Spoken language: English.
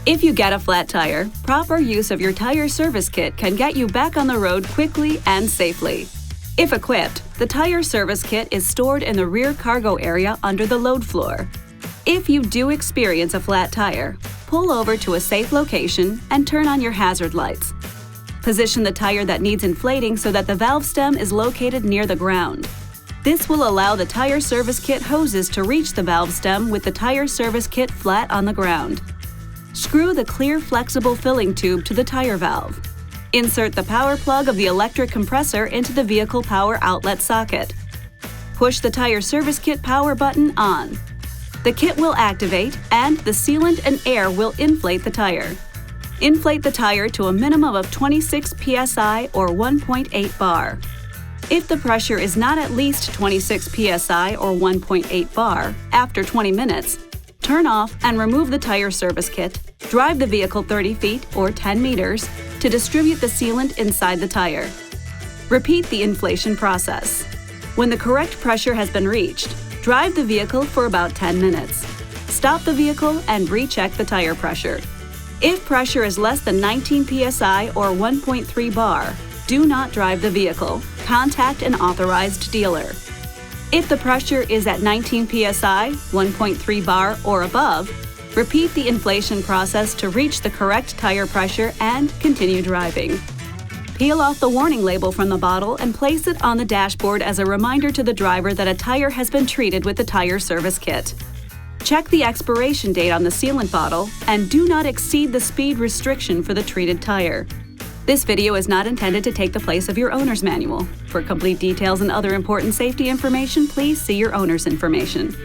If you get a flat tire, proper use of your tire service kit can get you back on the road quickly and safely. If equipped, the tire service kit is stored in the rear cargo area under the load floor. If you do experience a flat tire, pull over to a safe location and turn on your hazard lights. Position the tire that needs inflating so that the valve stem is located near the ground. This will allow the tire service kit hoses to reach the valve stem with the tire service kit flat on the ground. Screw the clear flexible filling tube to the tire valve. Insert the power plug of the electric compressor into the vehicle power outlet socket. Push the tire service kit power button on. The kit will activate and the sealant and air will inflate the tire. Inflate the tire to a minimum of 26 psi or 1.8 bar. If the pressure is not at least 26 psi or 1.8 bar after 20 minutes, turn off and remove the tire service kit. Drive the vehicle 30 feet or 10 meters to distribute the sealant inside the tire. Repeat the inflation process. When the correct pressure has been reached, drive the vehicle for about 10 minutes. Stop the vehicle and recheck the tire pressure. If pressure is less than 19 psi or 1.3 bar, do not drive the vehicle. Contact an authorized dealer. If the pressure is at 19 psi, 1.3 bar or above, repeat the inflation process to reach the correct tire pressure and continue driving. Peel off the warning label from the bottle and place it on the dashboard as a reminder to the driver that a tire has been treated with the tire service kit. Check the expiration date on the sealant bottle and do not exceed the speed restriction for the treated tire. This video is not intended to take the place of your owner's manual. For complete details and other important safety information, please see your owner's information.